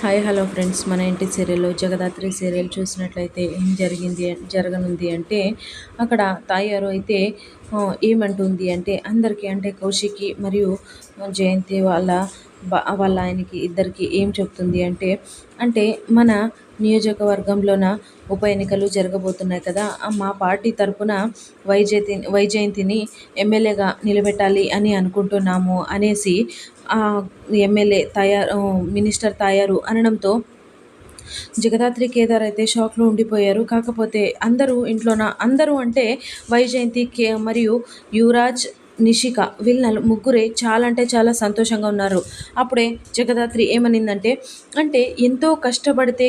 Hi hello friends, మన ఇంటి సీరియల్లో జగదాత్రి సీరియల్ చూసినట్లయితే ఏం జరగనుంది అంటే అక్కడ తాయారు అయితే ఏమంటుంది అంటే అందరికీ అంటే కౌశిక్కి మరియు జయంతి వాళ్ళ ఆయనకి ఇద్దరికి ఏం చెప్తుంది అంటే అంటే మన నియోజకవర్గంలోన ఉప ఎన్నికలు జరగబోతున్నాయి కదా, మా పార్టీ తరపున వైజయంతిని ఎమ్మెల్యేగా నిలబెట్టాలి అని అనుకుంటున్నాము అనేసి ఆ ఎమ్మెల్యే మినిస్టర్ తాయారు అనడంతో జగదాత్రి కేదార్ అయితే షాక్లో ఉండిపోయారు. కాకపోతే అందరూ అంటే వైజయంతి మరియు యువరాజ్, నిషిక వీళ్ళ ముగ్గురే చాలా అంటే చాలా సంతోషంగా ఉన్నారు. అప్పుడే జగదాత్రి ఏమనిందంటే అంటే ఎంతో కష్టపడితే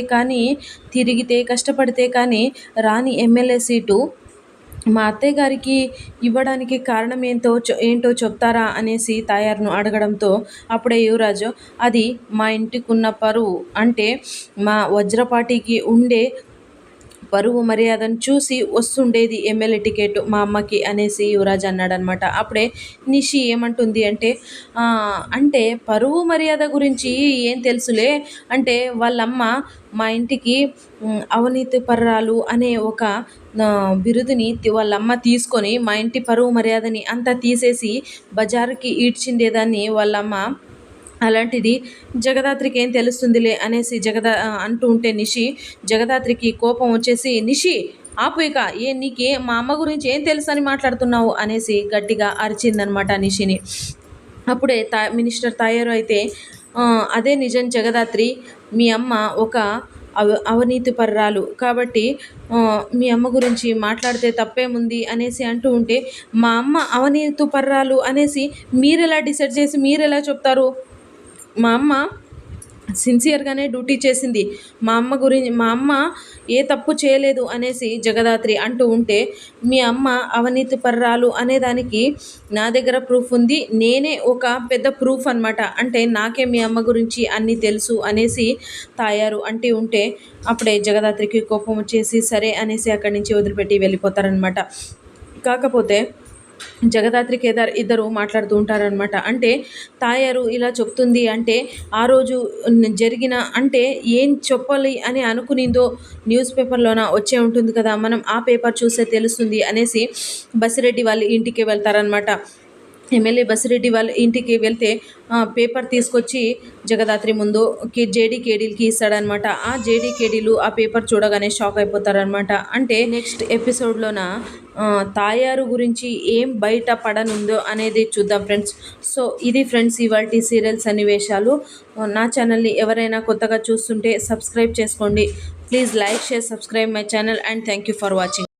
కానీ రాని ఎమ్మెల్యే సీటు మా అత్తయ్య గారికి ఇవ్వడానికి కారణం ఏంటో చెప్తారా అనేసి తాయారును అడగడంతో అప్పుడే యువరాజు అది మా ఇంటికున్న పరువు అంటే మా వజ్రపాటికి ఉండే పరువు మర్యాదను చూసి వస్తుండేది ఎమ్మెల్యే టికెట్ మా అమ్మకి అనేసి యువరాజ్ అన్నాడనమాట. అప్పుడే నిషి ఏమంటుంది అంటే అంటే పరువు మర్యాద గురించి ఏం తెలుసులే అంటే వాళ్ళమ్మ మా ఇంటికి అవినీతి పర్రాలు అనే ఒక బిరుదుని వాళ్ళమ్మ తీసుకొని మా ఇంటి పరువు మర్యాదని అంతా తీసేసి బజారుకి ఈడ్చిండేదాన్ని వాళ్ళమ్మ. అలాంటిది జగదాత్రికి ఏం తెలుస్తుందిలే అనేసి అంటూ ఉంటే జగదాత్రికి కోపం వచ్చేసి నిషి ఆపు ఇక, నీకే మా అమ్మ గురించి ఏం తెలుసు అని మాట్లాడుతున్నావు అనేసి గట్టిగా అరిచిందనమాట నిషిని. అప్పుడే మినిస్టర్ తాయారు అయితే అదే నిజం జగదాత్రి, మీ అమ్మ ఒక అవినీతి పర్రాలు కాబట్టి మీ అమ్మ గురించి మాట్లాడితే తప్పేముంది అనేసి అంటూ ఉంటే మా అమ్మ అవినీతి పర్రాలు అనేసి మీరెలా డిసైడ్ చేసి మీరెలా చెప్తారు? మా అమ్మ సిన్సియర్గానే డ్యూటీ చేసింది. మా అమ్మ ఏ తప్పు చేయలేదు అనేసి జగదాత్రి అంటూ ఉంటే మీ అమ్మ అవినీతి పర్రాలు అనేదానికి నా దగ్గర ప్రూఫ్ ఉంది. నేనే ఒక పెద్ద ప్రూఫ్ అనమాట. అంటే నాకే మీ అమ్మ గురించి అన్నీ తెలుసు అనేసి తాయారు అంటూ ఉంటే అప్పుడే జగదాత్రికి కోపం వచ్చేసి సరే అనేసి అక్కడి నుంచి వదిలిపెట్టి వెళ్ళిపోతారనమాట. కాకపోతే జగదాత్రి కేదార్ ఇద్దరు మాట్లాడుతూ ఉంటారనమాట. అంటే తాయారు ఇలా చెప్తుంది అంటే ఆ రోజు జరిగిన అంటే ఏం చెప్పాలి అని అనుకునిందో న్యూస్ పేపర్లోన వచ్చే ఉంటుంది కదా, మనం ఆ పేపర్ చూస్తే తెలుస్తుంది అనేసి బసిరెడ్డి వాళ్ళ ఇంటికి వెళ్తారనమాట. ఎమ్మెల్యే బసిరెడ్డి వాళ్ళ ఇంటికి వెళ్తే పేపర్ తీసుకొచ్చి జగదాత్రి ముందు జేడీకేడీలకి ఇస్తాడనమాట. ఆ జేడీకేడీలు ఆ పేపర్ చూడగానే షాక్ అయిపోతారనమాట. అంటే నెక్స్ట్ ఎపిసోడ్లోన తాయారు గురించి ఏం బయట పడనుందో అనేది చూద్దాం ఫ్రెండ్స్. సో ఇది ఫ్రెండ్స్ ఇవాల్టి సీరియల్ సన్నివేశాలు. నా ఛానల్ని ఎవరైనా కొత్తగా చూస్తుంటే సబ్స్క్రైబ్ చేసుకోండి. Please like, share, subscribe my channel and thank you for watching.